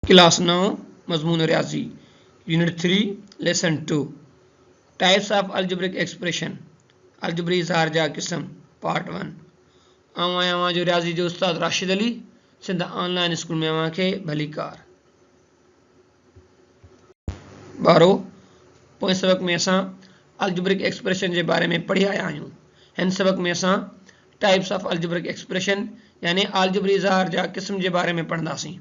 Class 9 मजमून रियाजी unit 3 lesson 2 types of algebraic expression अलजेब्री इज़हार जा क़िस्म पार्ट 1 आवां जो रियाजी जो उस्ताद राशिद अली सिंध ऑनलाइन स्कूल में अवां खे भली कार ॿारो पोइ सबक में असां अलजेब्रिक एक्सप्रेशन के बारे में पढ़ी आया आहियूं। हिन सबक में असां टाइप्स ऑफ अलजेब्रिक एक्सप्रेशन यानी अलजेब्री इज़हार जा क़िस्म के बारे में पढ़ंदासीं।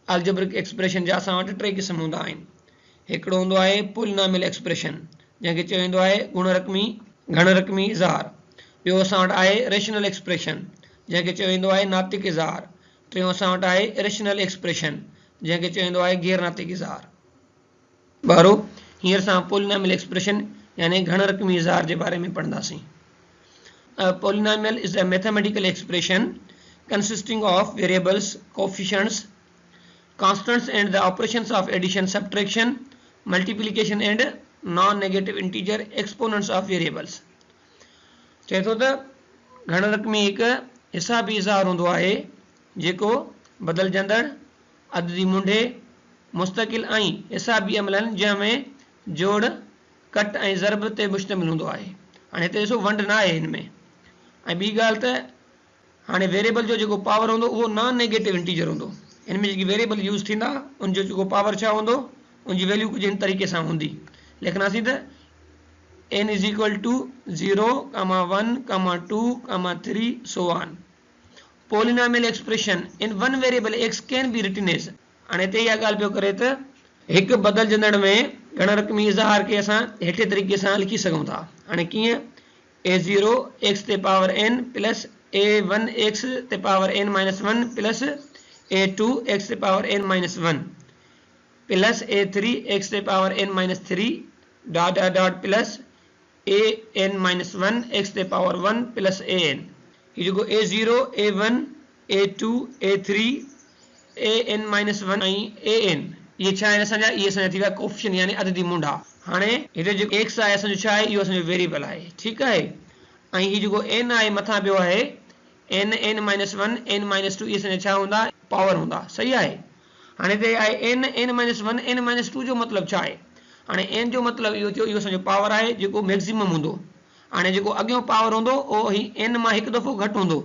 अलजेब्रिक एक्सप्रेशन जा असां वटि टे क़िस्म हूंदा आहिनि। हिकिड़ो हूंदो आहे पॉलिनॉमियल एक्सप्रेशन जंहिंखे चयो वेंदो आहे घण रक़मी इज़हार। ॿियो असां वटि आहे रेशनल एक्सप्रेशन जंहिंखे चयो वेंदो आहे नातिक इज़हार। टियों असां वटि आहे इरेशनल एक्सप्रेशन जंहिंखे चयो वेंदो आहे गैर नातिक इज़हार। ॿारो हींअर असां पॉलिनॉमियल एक्सप्रेशन यानी घण रक़मी इज़हार के बारे में पढ़ंदासीं। Polynomial is a mathematical expression consisting of variables, coefficients, constants and the operations of addition, subtraction, multiplication and non-negative integer exponents of variables। चए थो त घण रक़मी हिकु हिसाबी इज़हार हूंदो आहे जेको बदिलजंदड़ अददी मुंडे मुस्तकिल ऐं हिसाबी अमलनि जंहिंमें जोड़ कट ऐं ज़रब ते मुश्तमिल हूंदो आहे। हाणे हिते ॾिसो वंड न आहे हिन में। ऐं ॿी ॻाल्हि त हाणे वेरिएबल जो जेको पावर हूंदो उहो नॉन नेगेटिव इंटीजर हूंदो। हिन में जेकी वेरिएबल यूज़ थींदा उनजो जेको पावर छा हूंदो उनजी वैल्यू कुझु इन तरीक़े सां हूंदी। लिखंदासीं त n is equal to 0, 1, 2, 3 so on। Polynomial expression in one variable x can be written as. हाणे हिते इहा ॻाल्हि पियो करे त हिकु बदिलजंदड़ में घण रक़मी इज़हार खे असां हेठे तरीक़े सां लिखी सघूं था। हाणे कीअं a0 x ते power n plus a1 x ते power n minus 1 plus a2 x ते power n minus 1 plus a3 x ते power n minus 3 dot dot dot plus an minus 1 x ते पावर 1 प्लस an। ये जो a0 a1 a2 a3 an minus 1 ऐं an ये छा आहिनि असांजा इहे असांजा थी विया कोएफिशिएंट यानी अददी मुंडा। हाणे हिते जेको x आहे असांजो छा आहे इहो असांजो वेरिएबल आहे। ठीकु आहे। ऐं हीउ जेको n आहे मथां पियो आहे n माइनस 1 n माइनस 2 इहे असांजा छा हूंदा पावर हूंदा। सही आहे। हाणे हिते आहे n माइनस 1 n माइनस 2 जो मतिलबु छा आहे। हाणे n जो मतिलबु इहो थियो इहो असांजो पावर आहे जेको मैक्सिमम हूंदो। हाणे जेको अॻियों पावर हूंदो उहो ही n मां हिकु दफ़ो घटि हूंदो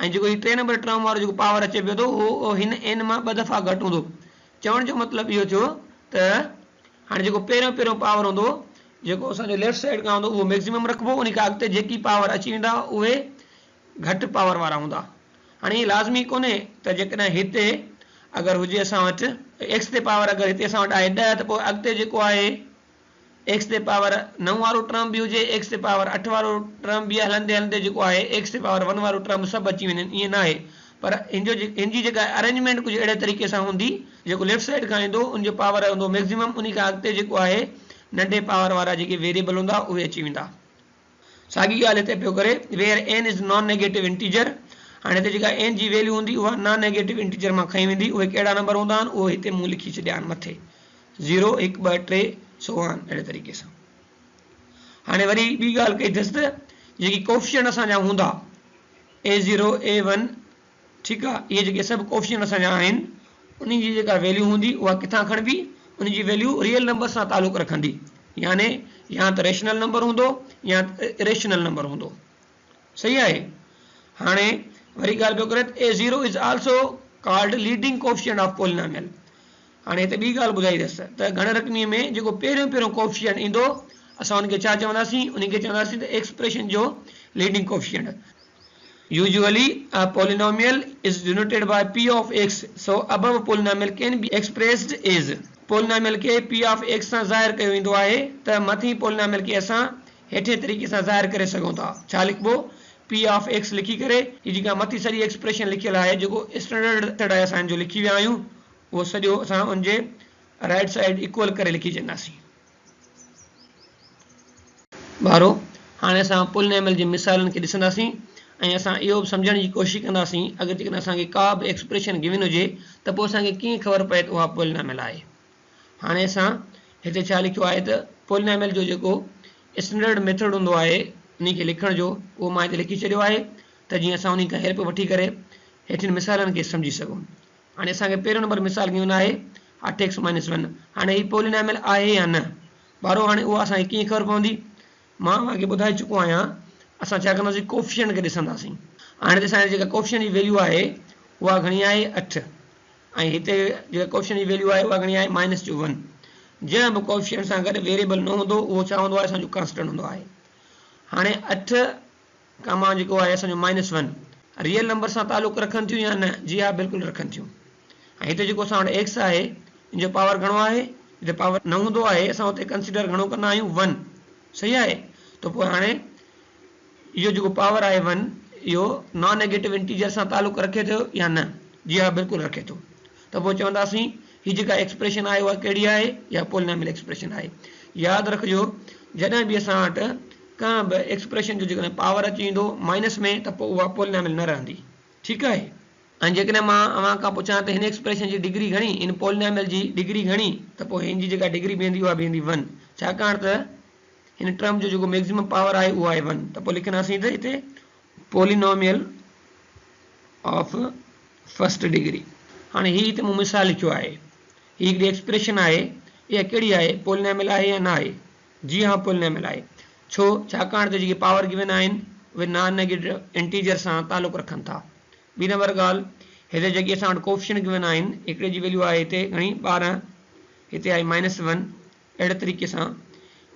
ऐं जेको ही 3 नंबर टर्म वारो जेको पावर अचे पियो थो उहो हिन n मां 2 दफ़ा घटि हूंदो। चवण जो मतिलबु इहो थियो त हाणे जेको पहिरियों पावर हूंदो जेको असांजो लेफ्ट साइड खां हूंदो उहो मैक्सिमम रखिबो उन खां अॻिते जेकी पावर अची वेंदा उहे घटि पावर वारा हूंदा। हाणे इहे लाज़मी कोन्हे त जेकॾहिं हिते अगरि हुजे असां वटि एक्स ते पावर अगरि हिते असां वटि आहे 10 त पोइ अॻिते जेको आहे एक्स ते पावर 9 वारो टर्म बि हुजे एक्स ते पावर 8 वारो टर्म बि हलंदे हलंदे जेको आहे एक्स ते पावर 1 वारो टर्म सभु अची वञनि ईअं न आहे। पर हिनजी जेका अरेंजमेंट कुझु अहिड़े तरीक़े सां हूंदी जेको लेफ्ट साइड खां ईंदो उनजो पावर हूंदो मैक्सिमम उन खां अॻिते जेको आहे नंढे पावर वारा जेके वेरिएबल हूंदा उहे अची वेंदा। साॻी ॻाल्हि हिते पियो करे where n is non negative integer. हाणे हिते जेका n जी वैल्यू हूंदी उहा नॉन नेगेटिव इंटीजर मां खई वेंदी। उहे कहिड़ा नंबर हूंदा आहिनि उहो हिते मूं लिखी छॾिया आहिनि मथे 0 1 2 3 सो ऑन अहिड़े तरीक़े सां। हाणे वरी ॿी ॻाल्हि कई अथसि त जेकी कोएफिशिएंट असांजा हूंदा a0 a1 ठीकु आहे इहे जेके सभु कोएफिशिएंट असांजा आहिनि उन जी जेका वैल्यू हूंदी उहा किथां खणबी उन जी वैल्यू रियल नंबर सां तालुक़ु रखंदी यानी या त रेशनल नंबर हूंदो या इरेशनल नंबर हूंदो। सही आहे। हाणे वरी ॻाल्हि पियो करे a0 is also called leading coefficient of polynomial. हाणे हिते ॿी ॻाल्हि ॿुधाई अथसि त घण रक़मीअ में जेको पहिरियों कोएफिशिएंट ईंदो असां उनखे छा चवंदासीं उनखे चवंदासीं त एक्सप्रेशन जो leading coefficient. Usually a polynomial is denoted by p of x, so above polynomial can be expressed as polynomial के p of x सां ज़ाहिर कयो वेंदो आहे त मथीं polynomial के असां हेठे तरीक़े सां ज़ाहिर करे सघूं था। छा लिखबो p of x लिखी करे हीअ जेका मथीं सॼी एक्सप्रेशन लिखियल आहे जेको स्टैंडर्ड मेथड आहे असांजो लिखी विया आहियूं उहो सॼो असां उनजे राइट साइड इक्वल करे लिखी छॾींदासीं। ॿारो हाणे असां पॉलिनॉमियल जी मिसालनि खे ॾिसंदासीं ऐं असां इहो बि सम्झण जी कोशिशि कंदासीं अगरि जेकॾहिं असांखे का बि एक्सप्रेशन गिवन हुजे त पोइ असांखे कीअं ख़बर पए त उहा पॉलिनॉमियल आहे। हाणे असां हिते छा लिखियो आहे त पॉलिनॉमियल जो जेको स्टैंडर्ड मेथड हूंदो आहे उनखे लिखण जो उहो मां हिते लिखी छॾियो आहे त जीअं असां उन खां हेल्प वठी करे हेठिन मिसालनि खे सम्झी सघूं। हाणे असांखे पहिरियों नंबर मिसाल गिवन आहे 8x - 1। हाणे हीउ पॉलिनॉमियल आहे या न ॿारो, हाणे उहा असांखे कीअं ख़बर पवंदी? मां तव्हांखे ॿुधाए चुको आहियां, असां छा कंदासीं, कोफिशिएंट खे ॾिसंदासीं। हाणे ॾिसां जेका कोफिशिएंट जी वैल्यू आहे उहा घणी आहे 8 ऐं हिते जेका कोफिशिएंट जी वैल्यू आहे उहा घणी आहे -1। जंहिं बि कोफिशिएंट सां गॾु वेरिएबल न हूंदो उहो छा हूंदो आहे, असांजो कांस्टेंट हूंदो आहे। हाणे 8 कामा जेको आहे असांजो -1 रियल नंबर सां तालुक़ु रखनि थियूं या न? जी हा, बिल्कुलु रखनि थियूं। ऐं हिते जेको असां वटि एक्स आहे इन जो पावर घणो आहे? हिते पावर न हूंदो आहे, असां हुते कंसिडर घणो कंदा आहियूं 1, सही आहे। त पोइ हाणे इहो जेको पावर आहे 1 इहो नॉन नेगेटिव इंटीजर सां तालुक़ु रखे थो या न? जी हा, बिल्कुलु रखे थो। त पोइ चवंदासीं हीअ जेका एक्सप्रेशन आहे उहा कहिड़ी आहे? इहा पॉलिनॉमियल एक्सप्रेशन आहे। यादि रखिजो, जॾहिं बि असां वटि का बि एक्सप्रेशन जो जेकॾहिं पावर अची वेंदो माइनस में त पोइ उहा पॉलिनॉमियल न रहंदी, ठीकु आहे। ऐं जेकॾहिं मां अव्हां खां पुछां त हिन एक्सप्रेशन जी डिग्री घणी, इन पॉलिनॉमियल जी डिग्री घणी, त पोइ हिन जी जेका डिग्री बीहंदी उहा बीहंदी 1, छाकाणि त हिन टर्म जो जेको मैक्सिमम पावर आहे उहा आहे 1। त पोइ लिखंदासीं त हिते पॉलिनॉमियल ऑफ फर्स्ट डिग्री। हाणे हीअ हिते मूं मिसाल लिखियो आहे, हीअ हिकिड़ी एक्सप्रेशन आहे, इहा कहिड़ी आहे, पॉलिनॉमियल आहे या न आहे? जी हा, पॉलिनॉमियल आहे। छो? छाकाणि त जेके पावर गिवन आहिनि उहे नॉन नेगेटिव इंटीजर सां तालुक़ु रखनि था। ॿी नंबर ॻाल्हि, हिते जेकी असां वटि कोफिशिएंट गिवन आहिनि, हिकिड़े जी वैल्यू आहे हिते घणी 12, हिते आहे -1। अहिड़े तरीक़े सां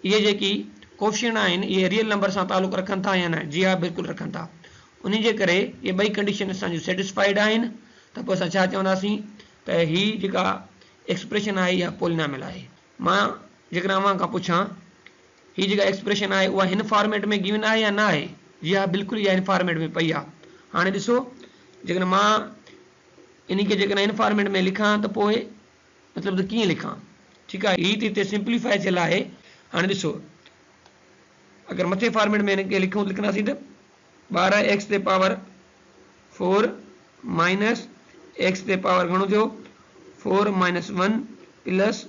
इहे जेकी कोफिशिएंट आहिनि इहे रियल नंबर सां तालुक़ु रखनि था या न? जी हा, बिल्कुलु रखनि था। उन जे करे इहे ॿई कंडीशन असांजूं सेटिस्फाइड आहिनि। त पोइ असां छा चवंदासीं त हीअ जेका एक्सप्रेशन आहे इहा पॉलिनॉमियल आहे। मां जेकॾहिं अव्हां खां पुछां हीअ जेका एक्सप्रेशन आहे उहा हिन फॉर्मेट में गिवन आहे या न आहे? जी हा, बिल्कुलु इहा हिन फॉर्मेट में पई आहे। हाणे ॾिसो, जेकॾहिं मां इन खे जेकॾहिं हिन फॉर्मेट में लिखां त पोइ मतिलबु त कीअं लिखां, ठीकु आहे। हीअ त हिते सिंप्लीफाई थियल आहे। हाणे ॾिसो, अगरि मथे फॉर्मेट में हिन खे लिखंदासीं त 12x ते पावर 4 माइनस x ते पावर घणो थियो 4 - 1 प्लस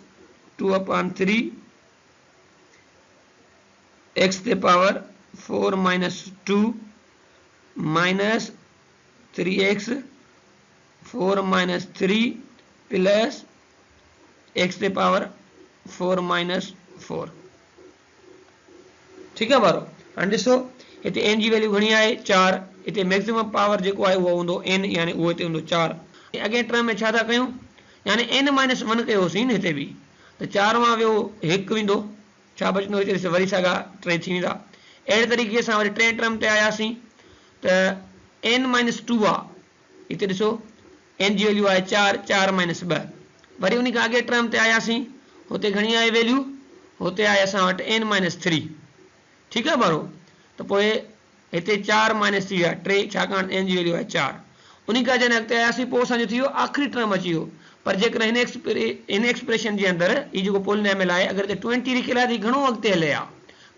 2/3 x ते power 4 - 2 minus 3x 4 - 3 plus x ते पावर 4 - 4, ठीकु आहे ॿारो। हाणे ॾिसो, हिते n जी वैल्यू घणी आहे 4, हिते मैक्सिमम पावर जेको आहे उहो हूंदो n, यानी उहो हिते हूंदो 4। अॻे टर्म में छा था कयूं, यानी n - 1 कयोसीं न हिते बि, त 4 मां वियो 1 वेंदो, छा बचंदो हिते वरी साॻा 3 थी वेंदा। अहिड़े तरीक़े सां वरी टे टर्म ते आयासीं त n - 2 आहे, हिते ॾिसो n जी वैल्यू आहे 4, 4 - 2। वरी उन खां अॻे टर्म ते आयासीं, हुते घणी आहे वैल्यू, हुते आहे असां वटि n - 3, ठीकु आहे ॿारो। त पोइ हिते 4 - 3 आहे 3, छाकाणि n जी वैल्यू आहे 4। उन खां जॾहिं अॻिते आयासीं पोइ असांजो थी वियो आख़िरी टर्म अची वियो। पर जेकॾहिं हिन एक्सप्रेशन जे अंदरि हीअ जेको पॉलिनॉमियल आहे अगरि हिते 20 लिखियल आहे त घणो अॻिते हले आहे,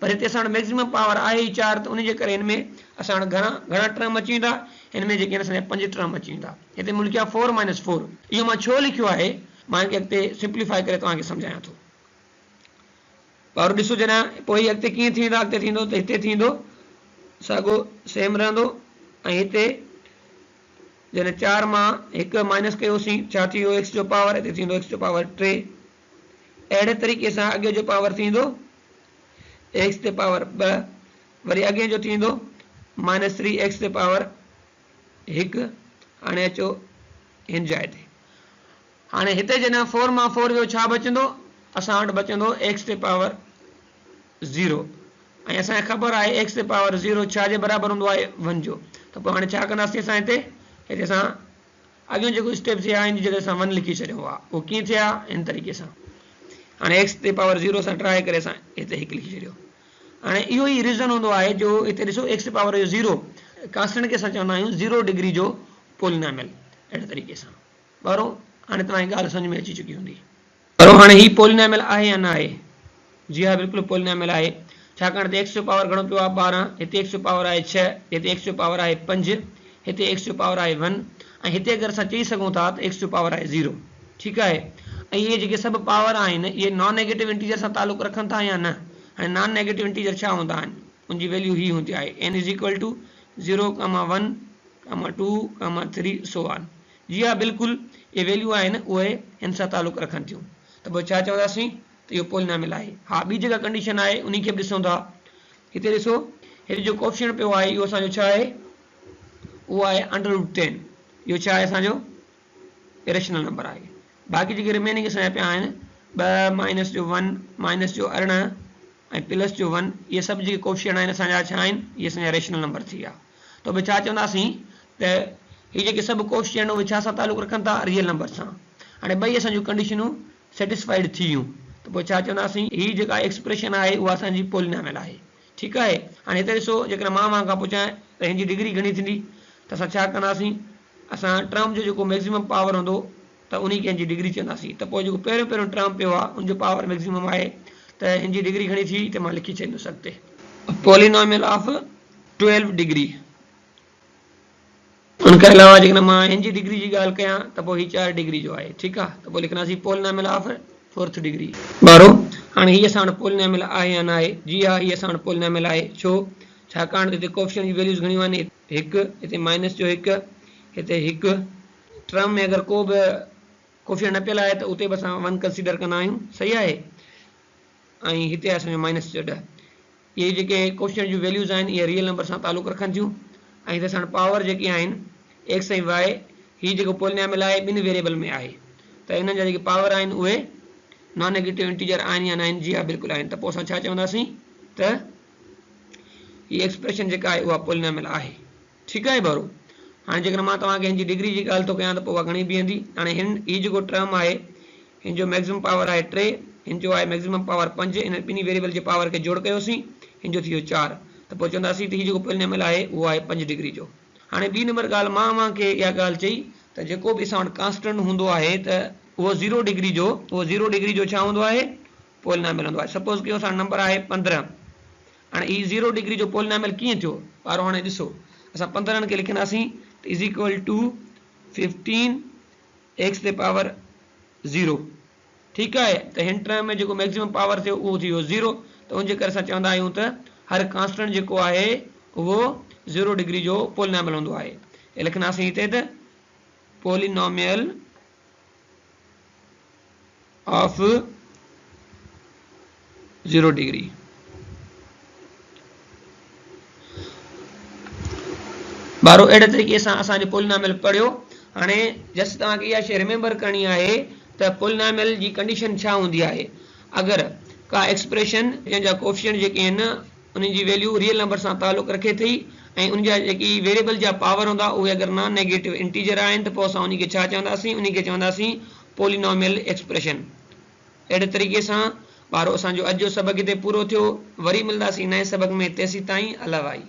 पर हिते असां वटि मैक्सिमम पावर आहे ई 4, त उन जे करे हिन में असां वटि घणा टर्म अची वेंदा, हिन में जेके असांजा 5 टर्म अची वेंदा। हिते मूं लिखियो आहे 4 - 4। इहो मां छो लिखियो आहे, मां हिनखे अॻिते सिंप्लीफाई करे तव्हांखे सम्झायां थो। और ॾिसो, जॾहिं पोइ अॻिते कीअं थी वेंदा, अॻिते थींदो त हिते थींदो साॻियो सेम रहंदो, ऐं हिते जॾहिं 4 मां 1 माइनस कयोसीं छा थी वियो x जो पावर, हिते थींदो x जो पावर 3। अहिड़े तरीक़े सां अॻे जो पावर थींदो x ते पावर 2, वरी अॻे जो थींदो -3x ते पावर 1। हाणे अचो हिन जाइ ते, हाणे हिते जॾहिं 4 मां 4 वियो छा बचंदो, असां वटि बचंदो x ते पावर 0, ऐं असांखे ख़बर आहे x ते पावर 0 छा जे बराबरि हूंदो आहे 1 जो। त पोइ हाणे छा कंदासीं असां हिते असां अॻियो जेको स्टेप थिया हिन जी जॻह असां 1 लिखी छॾियो आहे, उहो कीअं थिया हिन तरीक़े सां। हाणे x ते पावर 0 सां ट्राए करे असां हिते 1 लिखी छॾियो। हाणे इहो ई रीज़न हूंदो आहे जो हिते ॾिसो x ते पावर 0 कांस्टेंट खे असां चवंदा आहियूं 0 डिग्री जो पॉलिनॉमियल। अहिड़े तरीक़े सां ॿारो, हाणे तव्हांजी ॻाल्हि सम्झ में अची चुकी हूंदी। ॿारो, हाणे हीउ पॉलिनॉमियल आहे या न आहे? जी हा, बिल्कुलु पॉलिनॉमियल आहे, छाकाणि त x जो पावर घणो पियो आहे 12, हिते x जो पावर आहे 6, हिते x जो पावर आहे 5, हिते x जो पावर आहे 1, ऐं हिते अगरि असां चई सघूं था त x जो पावर आहे 0, ठीकु आहे। ऐं इहे जेके सभु पावर आहिनि इहे नॉन नेगेटिव इंटीजर सां तालुक़ु रखनि था या न? हाणे नॉन नेगेटिव इंटीजर छा हूंदा आहिनि, उनजी वैल्यू ही हूंदी आहे n = 0, 1, 2, 3 सो ऑन। जी हाँ बिल्कुलु ये वैल्यू आहिनि उहे हिन सां तालुक़ रखनि थियूं त पोइ छा चवंदासीं त इहो पॉलिनॉमियल आहे। हाँ ॿी जेका कंडीशन आहे उन खे बि ॾिसूं था। हिते ॾिसो हिते जो कोएफिशिएंट पियो आहे इहो असांजो छा आहे उहो आहे √10 इहो छा आहे असांजो इरेशनल नंबर आहे। बाक़ी जेके रिमेनिंग असांजा पिया आहिनि 2 माइनस जो 1 माइनस जो 18 ऐं प्लस जो 1 इहे सभु जेके कोएफिशिएंट आहिनि असांजा छा आहिनि इहे असांजा रेशनल नंबर थी विया। त बि छा चवंदासीं त हीअ जेके सभु कोएफिशिएंट उहे छा सां तालुक़ रखनि था रियल नंबर सां। हाणे ॿई असांजूं कंडीशनूं सेटिस्फाइड थी वियूं त पोइ छा चवंदासीं हीअ जेका एक्सप्रेशन आहे उहा असांजी पॉलिनॉमियल आहे। ठीकु आहे। हाणे हिते ॾिसो जेकर मां खां पुछां त हिन जी डिग्री घणी थींदी त असां छा कंदासीं असां टर्म जो जेको मैक्सिमम पावर हूंदो त उन खे हिन जी डिग्री चवंदासीं। त पोइ जेको पहिरियों टर्म पियो आहे उनजो पावर मैक्सिमम आहे त हिन जी डिग्री घणी थी त मां लिखी छॾींदुसि अॻिते पॉलिनॉमियल ऑफ 12 डिग्री। उनखां अलावा जेकॾहिं मां हिन जी डिग्री जी ॻाल्हि कयां त पोइ हीअ 4 डिग्री जो आहे। ठीकु आहे। त पोइ लिखंदासीं पॉलिनॉमियल ऑफ 4th डिग्री। ॿारो हाणे हीअ असां वटि पॉलिनॉमियल आहे या न आहे। जी हा हीअ असां वटि पॉलिनॉमियल आहे। छो छाकाणि त हिते कोएफिशिएंट जी वैल्यूज़ घणियूं आहिनि 1 हिते माइनस जो 1 हिते 1 टर्म में अगरि को बि कोएफिशिएंट न पियल आहे त उते बि असां 1 कंसीडर कंदा आहियूं। सही आहे। ऐं हिते असांजो माइनस जो 10 इहे जेके कोएफिशिएंट जूं वैल्यूज़ आहिनि इहे रियल नंबर सां तालुक़ रखनि थियूं। ऐं हिते असां पावर जेके आहिनि एक्स ऐं वाई हीअ जेको पॉलिनॉमियल आहे ॿिनि वेरिएबल में आहे त हिननि जा जेके पावर आहिनि उहे नॉन नेगेटिव इंटीजर आहिनि या न आहिनि। जी हा बिल्कुलु आहिनि। त पोइ असां छा चवंदासीं त हीअ एक्सप्रेशन जेका आहे उहा पॉलिनॉमियल आहे। ठीकु आहे भाउरो। हाणे जेकर मां तव्हांखे हिन जी डिग्री जी ॻाल्हि थो कयां त पोइ उहा घणी बीहंदी। हाणे हीअ जेको टर्म आहे हिन जो मैक्सिमम पावर आहे 3 हिन जो आहे मैक्सिमम पावर 5 इन ॿिन्ही वेरिएबल जे पावर खे जोड़ कयोसीं हिन जो थी वियो 4 त पोइ चवंदासीं त हीअ जेको पॉलिनॉमियल आहे उहो आहे 5 डिग्री जो। हाणे ॿी नंबर ॻाल्हि मां खे इहा ॻाल्हि चई त जेको बि असां वटि कांस्टेंट हूंदो आहे त उहो 0 डिग्री जो छा हूंदो आहे पॉलिनॉमियल हूंदो आहे। सपोज़ कयो असां नंबर आहे 15 हाणे हीअ 0 डिग्री जो पॉलिनॉमियल कीअं थियो ॿारो हाणे ॾिसो असां 15 खे लिखंदासीं त इज़ इक्वल टू 15 एक्स ते पावर 0। ठीकु आहे। त हिन टर्म में जेको मैक्सिमम पावर थियो उहो थी वियो 0 त उनजे करे असां चवंदा आहियूं त हर कांस्टेंट जेको आहे उहो 0 डिग्री जो पॉलिनॉमियल हूंदो आहे। ऐं लिखंदासीं हिते त पॉलिनॉमियल ऑफ 0 डिग्री। ॿारो अहिड़े तरीक़े सां असांजो पॉलिनॉमियल पढ़ियो। हाणे जस्ट तव्हांखे इहा शइ रिमेंबर करणी आहे त पॉलिनॉमियल जी कंडीशन छा हूंदी आहे। अगरि का एक्सप्रेशन जंहिंजा कोएफिशिएंट जेके आहिनि उन्हनि जी वैल्यू रियल नंबर सां तालुक़ रखे थी ऐं उनजा जेकी वेरिएबल जा पावर हूंदा उहे अगरि नॉन नेगेटिव इंटीजर आहिनि त पोइ असां उनखे छा चवंदासीं उनखे चवंदासीं पॉलिनॉमियल एक्सप्रेशन। अहिड़े तरीक़े सां ॿारो असांजो अॼु जो सबक़ हिते पूरो थियो। वरी मिलंदासीं नए सबक़ में तेसीं ताईं अलाह वाई।